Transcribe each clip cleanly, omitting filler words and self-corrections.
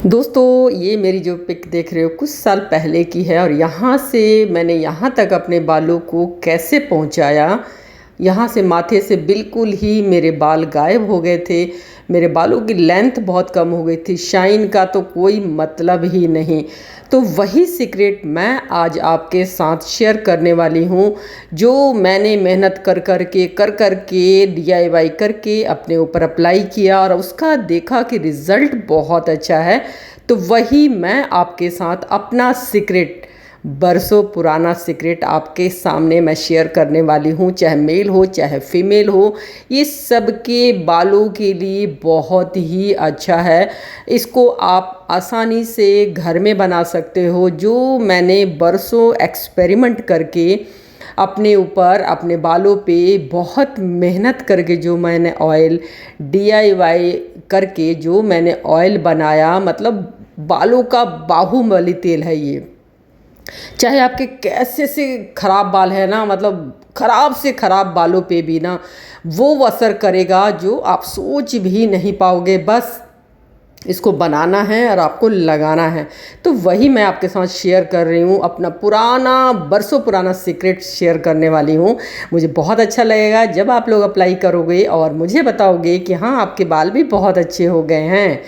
दोस्तों, ये मेरी जो पिक देख रहे हो कुछ साल पहले की है और यहाँ से मैंने यहाँ तक अपने बालों को कैसे पहुँचाया। यहाँ से माथे से बिल्कुल ही मेरे बाल गायब हो गए थे। मेरे बालों की लेंथ बहुत कम हो गई थी, शाइन का तो कोई मतलब ही नहीं। तो वही सीक्रेट मैं आज आपके साथ शेयर करने वाली हूँ, जो मैंने मेहनत कर कर के DIY करके अपने ऊपर अप्लाई किया और उसका देखा कि रिज़ल्ट बहुत अच्छा है। तो वही मैं आपके साथ अपना सीक्रेट, बरसों पुराना सीक्रेट आपके सामने मैं शेयर करने वाली हूँ। चाहे मेल हो चाहे फीमेल हो, ये सबके बालों के लिए बहुत ही अच्छा है। इसको आप आसानी से घर में बना सकते हो। जो मैंने बरसों एक्सपेरिमेंट करके अपने ऊपर, अपने बालों पे बहुत मेहनत करके जो मैंने ऑयल DIY करके जो मैंने ऑयल बनाया, मतलब बालों का बाहुबली तेल है ये। चाहे आपके कैसे से ख़राब बाल है ना, मतलब ख़राब से ख़राब बालों पे भी ना वो असर करेगा जो आप सोच भी नहीं पाओगे। बस इसको बनाना है और आपको लगाना है। तो वही मैं आपके साथ शेयर कर रही हूँ, अपना पुराना, बरसों पुराना सीक्रेट शेयर करने वाली हूँ। मुझे बहुत अच्छा लगेगा जब आप लोग अप्लाई करोगे और मुझे बताओगे कि हाँ, आपके बाल भी बहुत अच्छे हो गए हैं।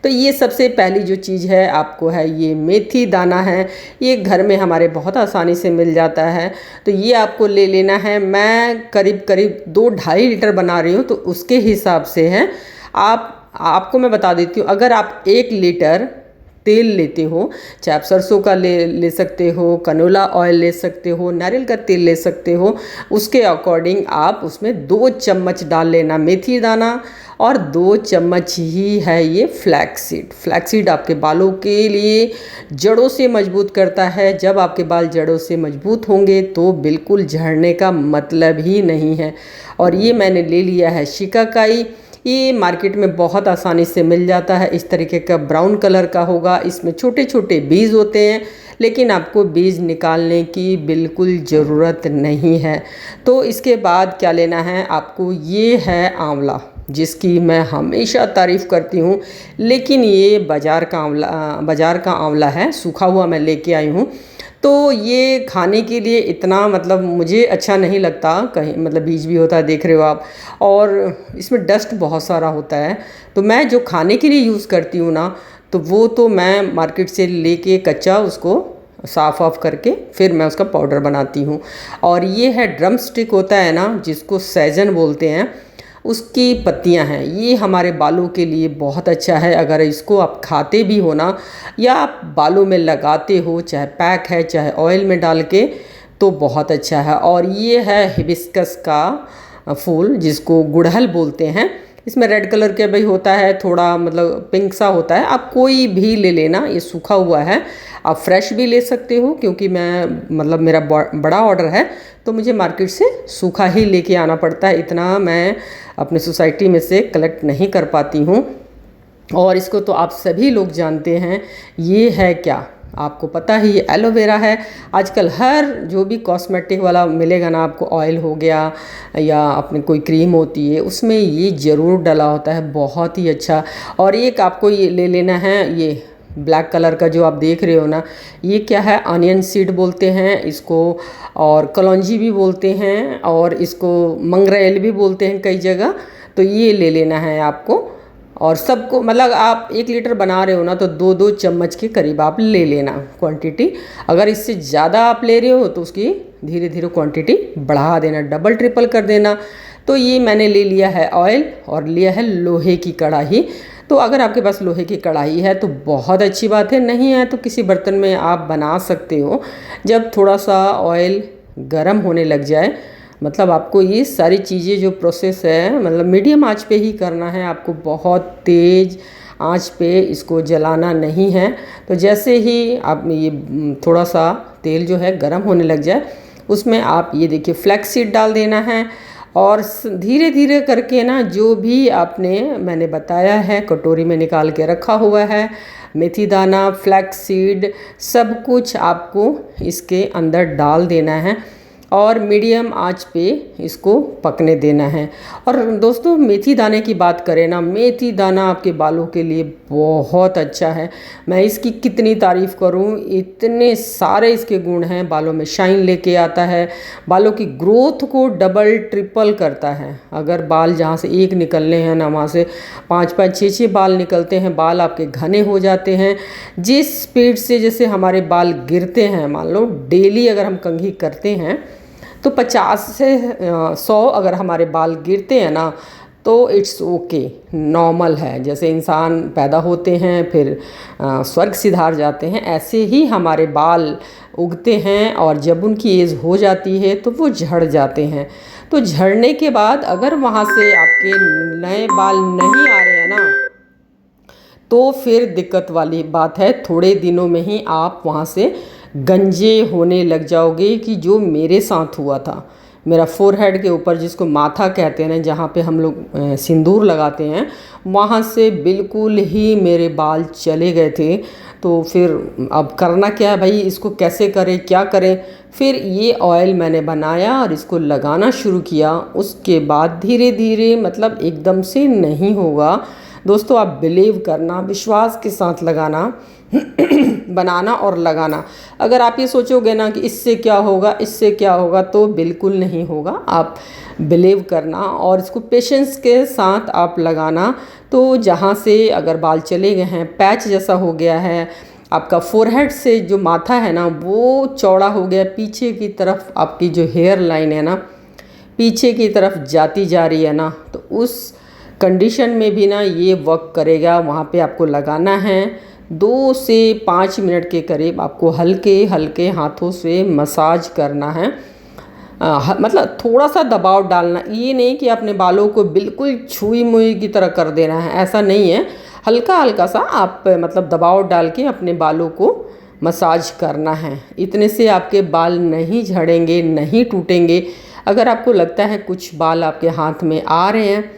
तो ये सबसे पहली जो चीज़ है आपको है, ये मेथी दाना है। ये घर में हमारे बहुत आसानी से मिल जाता है। तो ये आपको ले लेना है। मैं करीब करीब 2-2.5 लीटर बना रही हूँ, तो उसके हिसाब से है। आपको मैं बता देती हूँ, अगर आप 1 लीटर तेल लेते हो, चाहे आप सरसों का ले सकते हो, कनोला ऑयल ले सकते हो, नारियल का तेल ले सकते हो, उसके अकॉर्डिंग आप उसमें 2 चम्मच डाल लेना मेथी दाना और 2 चम्मच ही है ये फ्लैक्सीड। फ्लैक्सीड आपके बालों के लिए जड़ों से मजबूत करता है। जब आपके बाल जड़ों से मजबूत होंगे तो बिल्कुल झड़ने का मतलब ही नहीं है। और ये मैंने ले लिया है शिकाकाई। ये मार्केट में बहुत आसानी से मिल जाता है। इस तरीके का ब्राउन कलर का होगा। इसमें छोटे छोटे बीज होते हैं, लेकिन आपको बीज निकालने की बिल्कुल ज़रूरत नहीं है। तो इसके बाद क्या लेना है आपको, ये है आंवला, जिसकी मैं हमेशा तारीफ़ करती हूँ। लेकिन ये बाज़ार का आंवला है, सूखा हुआ मैं लेके आई हूँ। तो ये खाने के लिए इतना, मतलब मुझे अच्छा नहीं लगता। कहीं मतलब बीज भी होता है, देख रहे हो आप, और इसमें डस्ट बहुत सारा होता है। तो मैं जो खाने के लिए यूज़ करती हूँ ना, तो वो तो मैं मार्केट से लेके कच्चा उसको साफ़ ऑफ करके फिर मैं उसका पाउडर बनाती हूँ। और ये है ड्रम स्टिक होता है ना, जिसको सैजन बोलते हैं, उसकी पत्तियां हैं। ये हमारे बालों के लिए बहुत अच्छा है। अगर इसको आप खाते भी हो ना, या आप बालों में लगाते हो, चाहे पैक है चाहे ऑयल में डाल के, तो बहुत अच्छा है। और ये है हिबिस्कस का फूल, जिसको गुड़हल बोलते हैं। इसमें रेड कलर के भी होता है, थोड़ा मतलब पिंक सा होता है। आप कोई भी ले लेना, ये सूखा हुआ है। आप फ्रेश भी ले सकते हो, क्योंकि मैं मतलब मेरा बड़ा ऑर्डर है, तो मुझे मार्केट से सूखा ही लेके आना पड़ता है। इतना मैं अपने सोसाइटी में से कलेक्ट नहीं कर पाती हूँ। और इसको तो आप सभी लोग जानते हैं। ये है क्या, आपको पता ही, ये एलोवेरा है। आजकल हर जो भी कॉस्मेटिक वाला मिलेगा ना आपको, ऑयल हो गया या अपनी कोई क्रीम होती है, उसमें ये ज़रूर डला होता है। बहुत ही अच्छा। और एक आपको ये ले लेना है, ये ब्लैक कलर का जो आप देख रहे हो ना, ये क्या है, अनियन सीड बोलते हैं इसको, और कलौंजी भी बोलते हैं, और इसको मंगरेल भी बोलते हैं कई जगह। तो ये ले लेना है आपको। और सबको, मतलब आप 1 लीटर बना रहे हो ना, तो 2-2 चम्मच के करीब आप ले लेना क्वांटिटी। अगर इससे ज़्यादा आप ले रहे हो तो उसकी धीरे धीरे क्वांटिटी बढ़ा देना, डबल ट्रिपल कर देना। तो ये मैंने ले लिया है ऑयल, और लिया है लोहे की कढ़ाई। तो अगर आपके पास लोहे की कढ़ाई है तो बहुत अच्छी बात है, नहीं है तो किसी बर्तन में आप बना सकते हो। जब थोड़ा सा ऑयल गर्म होने लग जाए, मतलब आपको ये सारी चीज़ें जो प्रोसेस है, मतलब मीडियम आंच पे ही करना है आपको, बहुत तेज़ आंच पे इसको जलाना नहीं है। तो जैसे ही आप ये थोड़ा सा तेल जो है गर्म होने लग जाए, उसमें आप ये देखिए फ्लैक्स सीड डाल देना है। और धीरे धीरे करके ना, जो भी आपने मैंने बताया है कटोरी में निकाल के रखा हुआ है, मेथी दाना, फ्लैक्स सीड, सब कुछ आपको इसके अंदर डाल देना है। और मीडियम आंच पे इसको पकने देना है। और दोस्तों मेथी दाने की बात करें ना, मेथी दाना आपके बालों के लिए बहुत अच्छा है। मैं इसकी कितनी तारीफ़ करूं, इतने सारे इसके गुण हैं। बालों में शाइन लेके आता है, बालों की ग्रोथ को डबल ट्रिपल करता है। अगर बाल जहाँ से एक निकलने हैं ना, वहाँ से 5-5 6-6 बाल निकलते हैं, बाल आपके घने हो जाते हैं। जिस स्पीड से जैसे हमारे बाल गिरते हैं, मान लो डेली अगर हम कंघी करते हैं तो 50 से 100 अगर हमारे बाल गिरते हैं ना, तो इट्स ओके, नॉर्मल है। जैसे इंसान पैदा होते हैं फिर स्वर्ग सिधार जाते हैं, ऐसे ही हमारे बाल उगते हैं और जब उनकी एज हो जाती है तो वो झड़ जाते हैं। तो झड़ने के बाद अगर वहाँ से आपके नए बाल नहीं आ रहे हैं ना, तो फिर दिक्कत वाली बात है। थोड़े दिनों में ही आप वहाँ से गंजे होने लग जाओगे, कि जो मेरे साथ हुआ था। मेरा फोरहेड के ऊपर, जिसको माथा कहते हैं ना, जहाँ पे हम लोग सिंदूर लगाते हैं, वहाँ से बिल्कुल ही मेरे बाल चले गए थे। तो फिर अब करना क्या है भाई, इसको कैसे करें, क्या करें। फिर ये ऑयल मैंने बनाया और इसको लगाना शुरू किया। उसके बाद धीरे धीरे, मतलब एकदम से नहीं होगा दोस्तों, आप बिलीव करना, विश्वास के साथ लगाना बनाना और लगाना। अगर आप ये सोचोगे ना कि इससे क्या होगा, इससे क्या होगा, तो बिल्कुल नहीं होगा। आप बिलीव करना और इसको पेशेंस के साथ आप लगाना। तो जहाँ से अगर बाल चले गए हैं, पैच जैसा हो गया है, आपका फोरहेड से जो माथा है ना वो चौड़ा हो गया, पीछे की तरफ आपकी जो हेयर लाइन है ना पीछे की तरफ जाती जा रही है ना, तो उस कंडीशन में भी ना ये वर्क करेगा। वहाँ पे आपको लगाना है 2 से 5 मिनट के करीब, आपको हल्के हल्के हाथों से मसाज करना है। मतलब थोड़ा सा दबाव डालना, ये नहीं कि अपने बालों को बिल्कुल छुई मुई की तरह कर देना है, ऐसा नहीं है। हल्का हल्का सा आप मतलब दबाव डाल के अपने बालों को मसाज करना है। इतने से आपके बाल नहीं झड़ेंगे, नहीं टूटेंगे। अगर आपको लगता है कुछ बाल आपके हाथ में आ रहे हैं,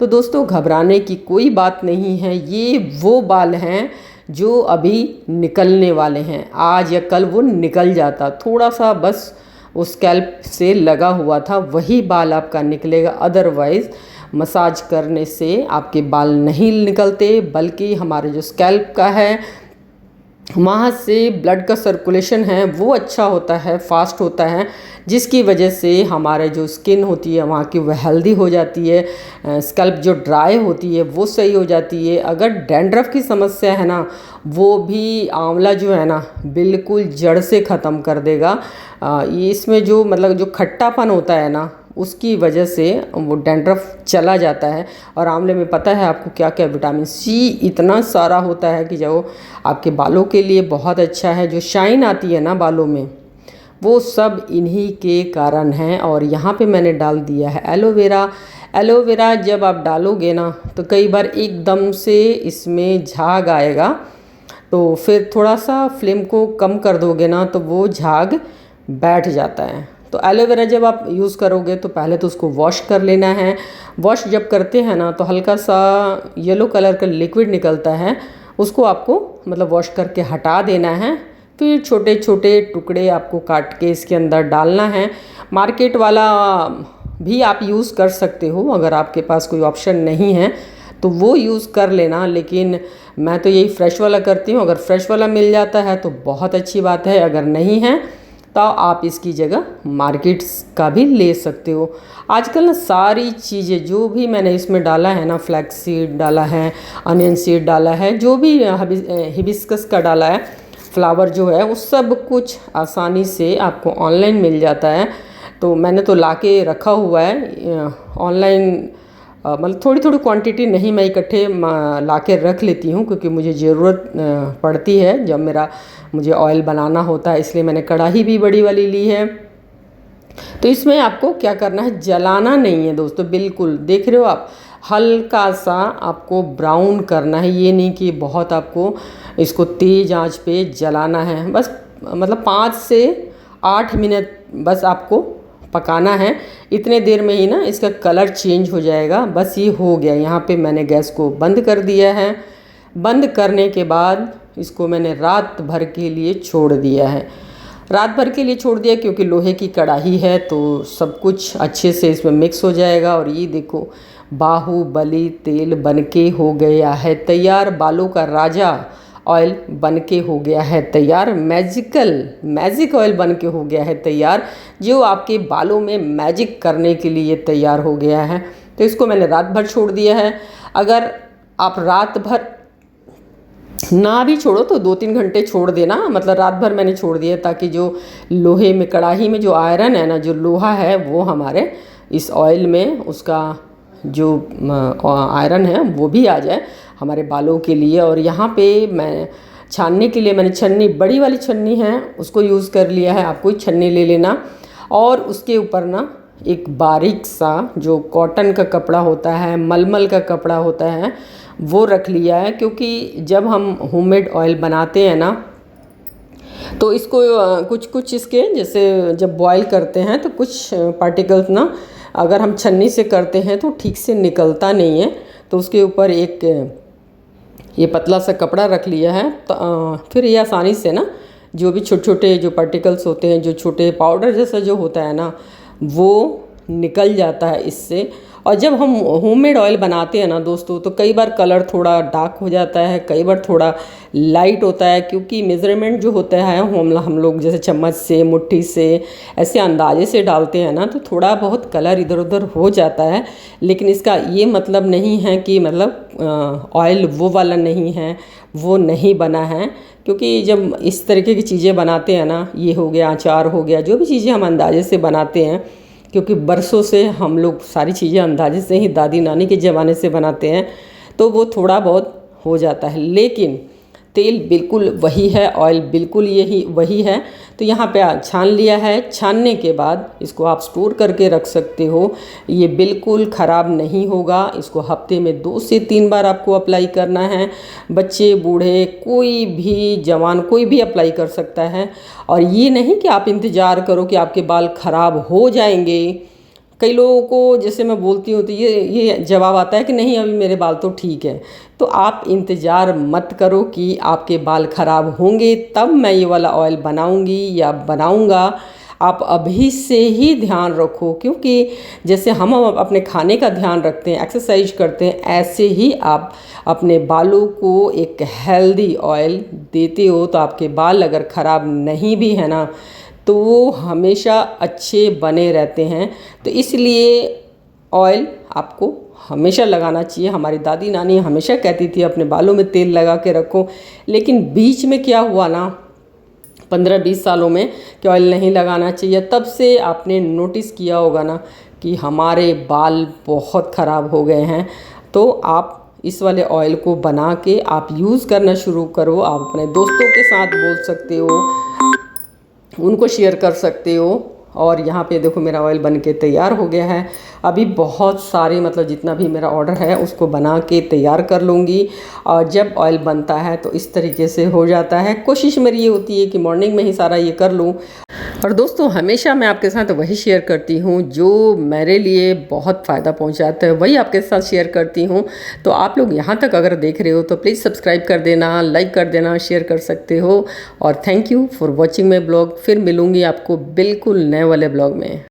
तो दोस्तों घबराने की कोई बात नहीं है। ये वो बाल हैं जो अभी निकलने वाले हैं, आज या कल वो निकल जाता। थोड़ा सा बस उस स्कैल्प से लगा हुआ था, वही बाल आपका निकलेगा। अदरवाइज़ मसाज करने से आपके बाल नहीं निकलते, बल्कि हमारे जो स्कैल्प का है वहाँ से ब्लड का सर्कुलेशन है वो अच्छा होता है, फास्ट होता है, जिसकी वजह से हमारे जो स्किन होती है वहाँ की वह हेल्दी हो जाती है। स्कल्प जो ड्राई होती है वो सही हो जाती है। अगर डैंड्रफ की समस्या है ना, वो भी आंवला जो है ना बिल्कुल जड़ से ख़त्म कर देगा। ये इसमें जो मतलब जो खट्टापन होता है ना, उसकी वजह से वो डैंड्रफ चला जाता है। और आंवले में पता है आपको क्या क्या विटामिन सी इतना सारा होता है कि जो आपके बालों के लिए बहुत अच्छा है। जो शाइन आती है ना बालों में, वो सब इन्हीं के कारण हैं। और यहाँ पे मैंने डाल दिया है एलोवेरा। एलोवेरा जब आप डालोगे ना, तो कई बार एकदम से इसमें झाग आएगा, तो फिर थोड़ा सा फ्लेम को कम कर दोगे ना, तो वो झाग बैठ जाता है। तो एलोवेरा जब आप यूज़ करोगे तो पहले तो उसको वॉश कर लेना है। वॉश जब करते हैं ना, तो हल्का सा येलो कलर का लिक्विड निकलता है, उसको आपको मतलब वॉश करके हटा देना है। फिर छोटे छोटे टुकड़े आपको काट के इसके अंदर डालना है। मार्केट वाला भी आप यूज़ कर सकते हो, अगर आपके पास कोई ऑप्शन नहीं है तो वो यूज़ कर लेना, लेकिन मैं तो यही फ्रेश वाला करती हूँ। अगर फ्रेश वाला मिल जाता है तो बहुत अच्छी बात है, अगर नहीं है तो आप इसकी जगह मार्केट्स का भी ले सकते हो। आजकल ना सारी चीज़ें जो भी मैंने इसमें डाला है ना, फ्लैक्स सीड डाला है, अनियन सीड डाला है, जो भी हिबिस्कस का डाला है, फ्लावर जो है, वो सब कुछ आसानी से आपको ऑनलाइन मिल जाता है। तो मैंने तो लाके रखा हुआ है ऑनलाइन। मतलब थोड़ी थोड़ी क्वांटिटी नहीं, मैं इकट्ठे ला के रख लेती हूँ, क्योंकि मुझे ज़रूरत पड़ती है जब मुझे ऑयल बनाना होता है। इसलिए मैंने कढ़ाई भी बड़ी वाली ली है। तो इसमें आपको क्या करना है, जलाना नहीं है दोस्तों, बिल्कुल देख रहे हो आप, हल्का सा आपको ब्राउन करना है। ये नहीं कि बहुत आपको इसको तेज़ आंच पे जलाना है। बस मतलब 5 से 8 मिनट बस आपको पकाना है। इतने देर में ही ना इसका कलर चेंज हो जाएगा। बस ये हो गया। यहाँ पे मैंने गैस को बंद कर दिया है। बंद करने के बाद इसको मैंने रात भर के लिए छोड़ दिया है। रात भर के लिए छोड़ दिया क्योंकि लोहे की कढ़ाई है तो सब कुछ अच्छे से इसमें मिक्स हो जाएगा। और ये देखो बाहुबली तेल बनके हो गया है तैयार। बालों का राजा ऑयल बनके हो गया है तैयार। मैजिक ऑयल बनके हो गया है तैयार, जो आपके बालों में मैजिक करने के लिए तैयार हो गया है। तो इसको मैंने रात भर छोड़ दिया है। अगर आप रात भर ना भी छोड़ो तो 2-3 घंटे छोड़ देना, मतलब रात भर मैंने छोड़ दिया ताकि जो लोहे में कढ़ाई में जो आयरन है ना, जो लोहा है वो हमारे इस ऑयल में उसका जो आयरन है वो भी आ जाए हमारे बालों के लिए। और यहाँ पे मैं छानने के लिए मैंने छन्नी, बड़ी वाली छन्नी है उसको यूज़ कर लिया है। आप कोई छन्नी ले लेना और उसके ऊपर ना एक बारीक सा जो कॉटन का कपड़ा होता है, मलमल का कपड़ा होता है, वो रख लिया है। क्योंकि जब हम होममेड ऑयल बनाते हैं ना तो इसको कुछ इसके जैसे जब बॉईल करते हैं तो कुछ पार्टिकल्स ना अगर हम छन्नी से करते हैं तो ठीक से निकलता नहीं है। तो उसके ऊपर एक ये पतला सा कपड़ा रख लिया है तो फिर ये आसानी से ना जो भी छोटे छोटे जो पार्टिकल्स होते हैं, जो छोटे पाउडर जैसा जो होता है ना, वो निकल जाता है इससे। और जब हम होममेड ऑयल बनाते हैं ना दोस्तों, तो कई बार कलर थोड़ा डार्क हो जाता है, कई बार थोड़ा लाइट होता है, क्योंकि मेज़रमेंट जो होता है हम लोग जैसे चम्मच से, मुट्ठी से, ऐसे अंदाजे से डालते हैं ना, तो थोड़ा बहुत कलर इधर उधर हो जाता है। लेकिन इसका ये मतलब नहीं है कि मतलब ऑयल वो वाला नहीं है, वो नहीं बना है। क्योंकि जब इस तरीके की चीज़ें बनाते हैं ना, ये हो गया, अचार हो गया, जो भी चीज़ें हम अंदाजे से बनाते हैं, क्योंकि बरसों से हम लोग सारी चीज़ें अंदाजे से ही दादी नानी के ज़माने से बनाते हैं, तो वो थोड़ा बहुत हो जाता है। लेकिन तेल बिल्कुल वही है, ऑयल बिल्कुल यही वही है। तो यहाँ पे छान लिया है। छानने के बाद इसको आप स्टोर करके रख सकते हो, ये बिल्कुल ख़राब नहीं होगा। इसको हफ्ते में 2 से 3 बार आपको अप्लाई करना है। बच्चे, बूढ़े, कोई भी जवान, कोई भी अप्लाई कर सकता है। और ये नहीं कि आप इंतज़ार करो कि आपके बाल ख़राब हो जाएंगे। कई लोगों को जैसे मैं बोलती हूँ तो ये जवाब आता है कि नहीं अभी मेरे बाल तो ठीक है। तो आप इंतज़ार मत करो कि आपके बाल ख़राब होंगे तब मैं ये वाला ऑयल बनाऊंगी या बनाऊंगा। आप अभी से ही ध्यान रखो, क्योंकि जैसे हम अपने खाने का ध्यान रखते हैं, एक्सरसाइज करते हैं, ऐसे ही आप अपने बालों को एक हेल्दी ऑयल देते हो। तो आपके बाल अगर ख़राब नहीं भी है ना, तो वो हमेशा अच्छे बने रहते हैं। तो इसलिए ऑयल आपको हमेशा लगाना चाहिए। हमारी दादी नानी हमेशा कहती थी अपने बालों में तेल लगा के रखो। लेकिन बीच में क्या हुआ ना, 15-20 सालों में कि ऑयल नहीं लगाना चाहिए, तब से आपने नोटिस किया होगा ना कि हमारे बाल बहुत ख़राब हो गए हैं। तो आप इस वाले ऑयल को बना के आप यूज़ करना शुरू करो। आप अपने दोस्तों के साथ बोल सकते हो, उनको शेयर कर सकते हो। और यहाँ पे देखो मेरा ऑयल बन के तैयार हो गया है। अभी बहुत सारे मतलब जितना भी मेरा ऑर्डर है उसको बना के तैयार कर लूँगी। और जब ऑयल बनता है तो इस तरीके से हो जाता है। कोशिश मेरी ये होती है कि मॉर्निंग में ही सारा ये कर लूँ। और दोस्तों हमेशा मैं आपके साथ वही शेयर करती हूँ जो मेरे लिए बहुत फ़ायदा पहुँचाता है, वही आपके साथ शेयर करती हूँ। तो आप लोग यहाँ तक अगर देख रहे हो तो प्लीज़ सब्सक्राइब कर देना, लाइक कर देना, शेयर कर सकते हो। और thank you for watching my blog. फिर मिलूँगी आपको बिल्कुल नए वाले ब्लॉग में।